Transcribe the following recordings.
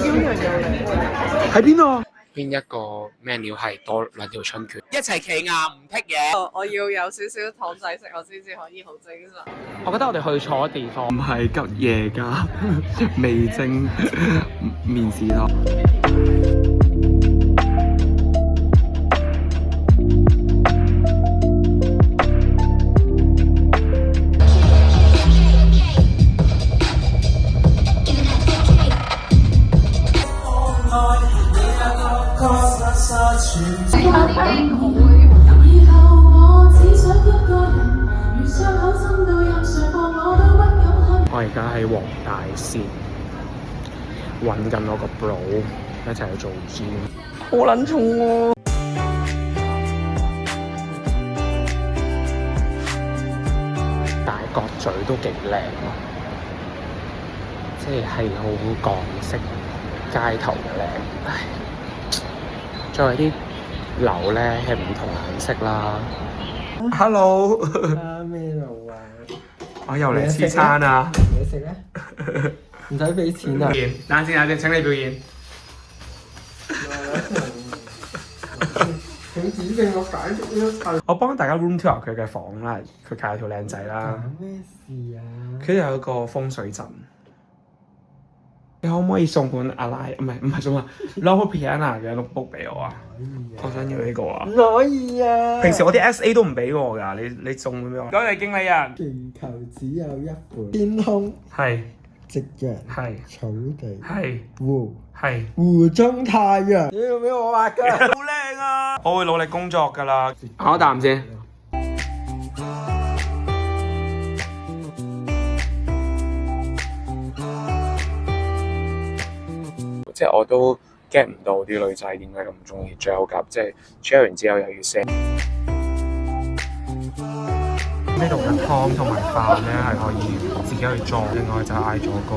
邊樣嘢嚟？喺邊度？邊一個咩料係多兩條春卷？一齊企硬唔剔嘢。我要有少少糖仔食，我先至可以好精神。我覺得我哋去錯地方，唔係吉野家味精麵豉湯。我而家喺黃大仙揾緊我個 bro 一齊去做 gym， 好撚重喎！大角咀都幾靚咯，即係好港式街頭嘅靚。唉，再有啲樓咧係唔同顏色啦。Hello， 咩路啊？我又嚟黐餐啊！你食咧？唔使俾錢啊！冷靜，請你表演。請指定我解釋呢一切。我幫大家 room tour 佢嘅房啦，佢介條靚仔啦。咩事啊？佢有一個風水陣。你可唔可以送本阿拉？唔係送啊 Loro Piana 嘅 notebook 俾我啊？我想要呢個啊！可以啊！平時我啲 SA 都唔俾我㗎，你送俾我。多謝經理人。全球只有一本。天空係夕陽係草地係湖係湖中太陽。你要俾我畫㗎？好靚啊！我會努力工作㗎啦。考啖先。即係我都 get 唔到啲女仔點解咁中意 gel 夾，即係 gel 完之後又要 set。呢度嘅湯同埋飯咧係可以自己去裝，另外就嗌咗個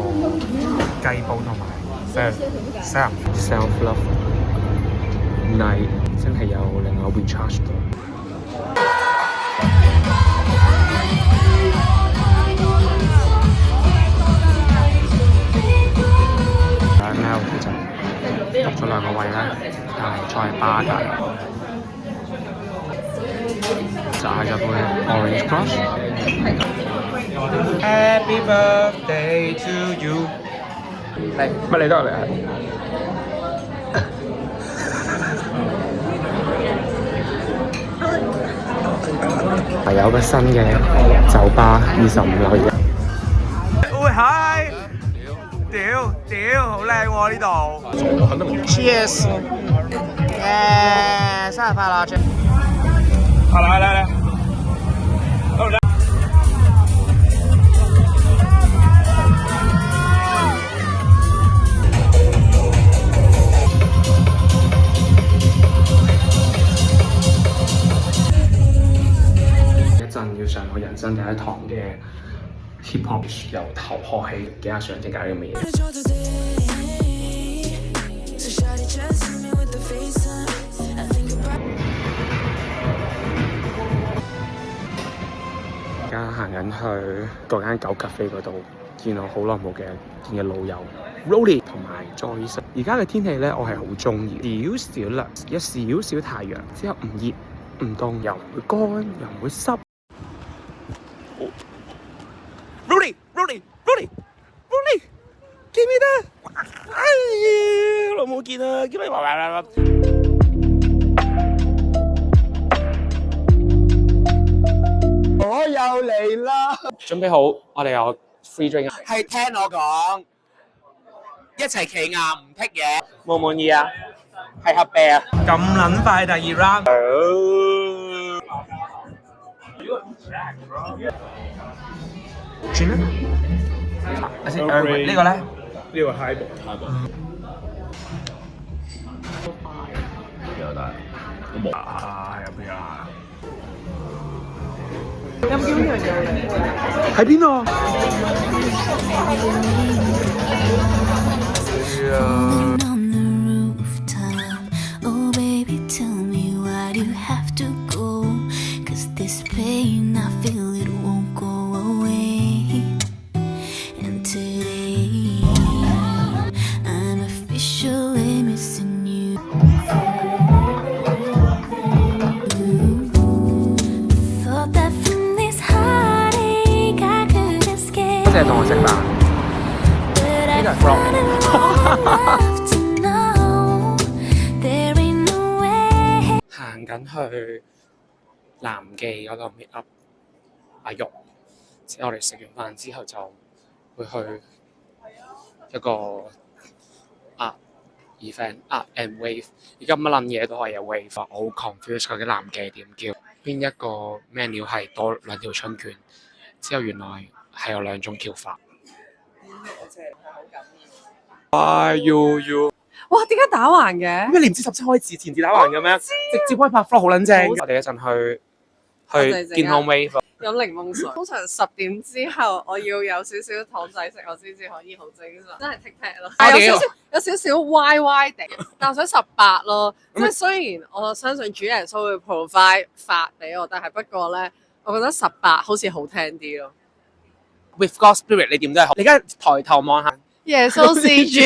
雞煲同埋 self love night， 真係有令我 recharge 到。入咗兩個位咧，但係再係巴大，就嗌咗杯 Orange Crush。Happy birthday to you！ 嚟，乜你都嚟啊？係有個新嘅酒吧25樓嘅。喂，hi！屌，好靚喎呢度 ！Cheers！ 生日快樂！嚟！一陣要上我人生第一堂嘅 hip hop， 由頭學起，幾下上正解嘅咩嘢？而家行緊去嗰間狗咖啡嗰度，見我好耐冇見嘅老友 Rolly 同埋 Joyce。而家嘅天氣咧，我係好中意，少少涼，有少少太陽，之後唔熱唔凍，又唔會乾又唔會濕。Rolly，記唔記得？哎呀，好耐冇見啦，見你話。我又嚟啦！準備好，我哋有 free drink。係聽我講，一齊企硬唔剔嘢。滿唔滿意啊？係合啤啊！咁撚快第二 round。轉啦！先，呢個咧？呢個 high ball。有大，冇啊！入邊啊！有冇邊樣嘢嚟？喺邊度？謝同我食飯。呢個係 vlog。行緊去南記嗰度 meet up 阿玉，之後我哋食完飯之後就會去一個event Art and Wave， 而家乜撚嘢都係有 wave， 我好 confused 究竟南記點叫？邊一個 menu 係多2條春卷？之後原來係有2種叫法。you 哇！點解打橫嘅？咩？你唔知17開始前至打橫嘅咩？直接可以拍 vlog 好撚正。我哋一陣去見 home wave。有檸檬水。通常10點之後，我要有少少糖仔食，我先至可以好精神。真係 tic tac 咯，有少少歪歪地，但我想18咯。即係雖然我相信主耶穌會 provide 法俾我，但係不過咧，我覺得18好似好聽啲咯。With God Spirit， 你點都係好。你而家抬頭望下，耶穌施主。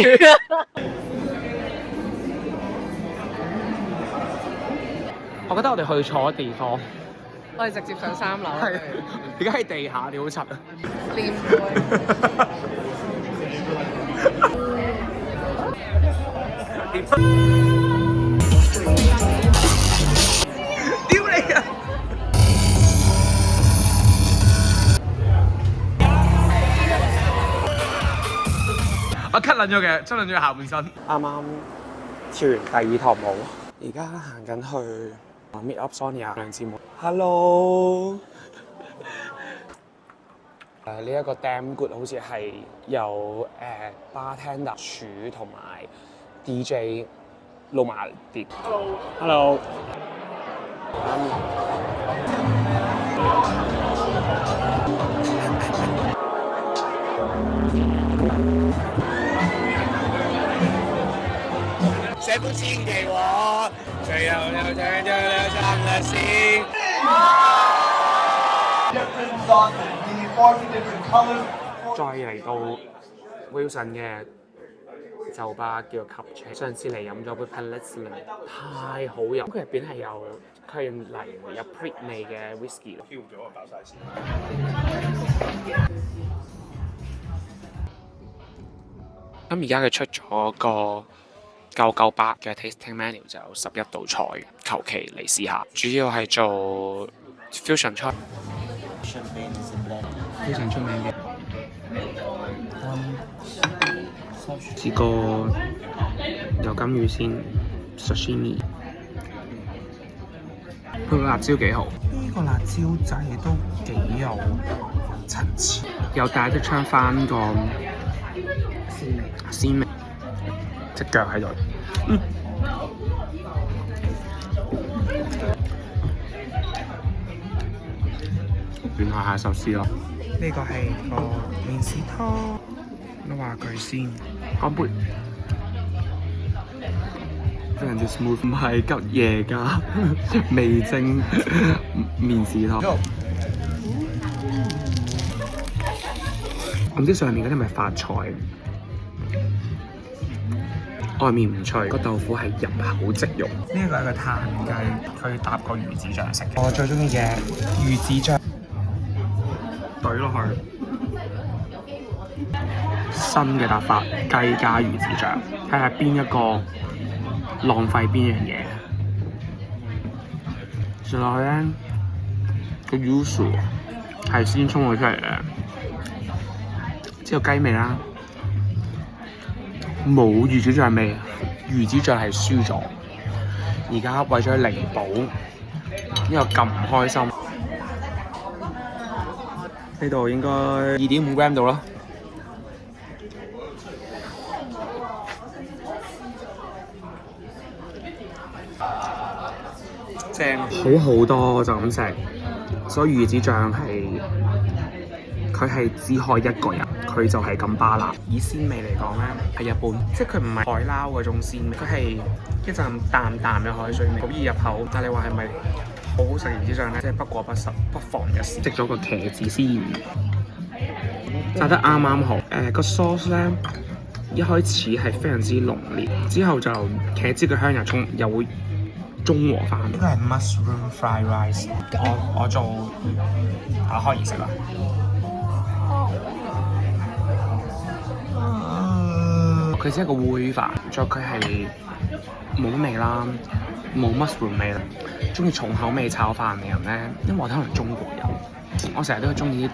我覺得我哋去錯地方。我哋直接上3樓。係，而家喺地下，你好柒啊！念屌你啊！我 cut 撚咗嘅，出撚咗下半身。啱啱跳完第2堂舞，而家行緊去meet up Sonia 兩姊妹。Hello。呢一個 Damn Good 好似係有bartender 廚同埋 DJ 撈埋碟。Hello。寫本千祈喎，最後又唱咗2三律師。再嚟到 Wilson 嘅酒吧叫做 Cupcake， 上次嚟飲咗杯 Palisman， 太好飲。佢入邊係有佢嚟有 Prick 味嘅 whisky 咯。飄咗啊！爆曬線。咁而家佢出咗個998嘅 tasting menu， 就有11道菜，求其嚟試下。主要係做 fusion 菜。非常出名嘅，試過有金魚鮮 sashimi， 佢個辣椒幾好，呢個辣椒仔都幾有層次，有帶得出翻個鮮味，隻腳喺度。原來係壽司咯。呢個係個麵豉湯，都話佢先。乾杯。非常之 smooth， 唔係吉野家味精麵豉湯。我唔知上面嗰啲係咪發菜，外面唔脆，個豆腐係入口即溶。呢個係個炭雞，佢搭個魚子醬食嘅。我最中意嘅魚子醬。懟落去，新嘅搭法，雞加魚子醬，睇下邊一個浪費邊樣嘢。食落去咧，個 yuzu 係先沖咗出嚟嘅，之後雞味啦，冇魚子醬味，魚子醬係輸咗。而家為咗彌補呢個咁唔開心。呢度應該2.5 gram 度啦，正好好多就咁食，所以魚子醬佢係只可以一個人，佢就係咁巴辣。以鮮味嚟講咧，係一般，即係佢唔係海撈嗰種鮮味，佢係一陣淡淡嘅海水味，好易入口。但係你話係咪好好食魚子醬咧？即係不過不失，不妨一試。食咗個茄子先。炸得啱啱好，個 sauce 咧一開始係非常之濃烈，之後就茄子嘅香又會中和翻。呢個係 mushroom fried rice， 我做打開而食啦。佢只係個煨飯，再佢係冇乜味啦，冇 mushroom 味啦。中意重口味炒飯嘅人咧，因為我睇可能中國人，我成日都中意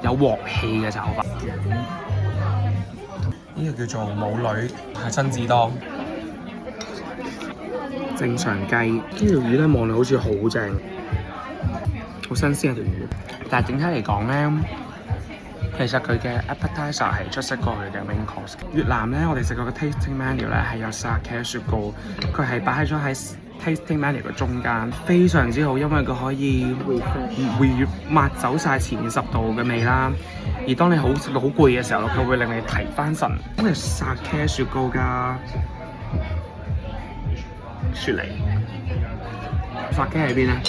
有鑊氣嘅炒飯。呢個叫做母女係親子檔。正常雞呢條魚咧，望落好似好正，好新鮮嘅條魚。但係整體嚟講咧，其實佢嘅 appetizer 係出色過佢嘅 main course。越南咧，我哋食過嘅 tasting menu 咧係有sake雪糕，佢係擺咗喺 tasting menu 嘅中間，非常之好，因為佢可以抹走晒前面10度嘅味啦。而當你食到好攰嘅時候，佢會令你提翻神。咁係 sake雪糕加雪梨，sake喺邊咧？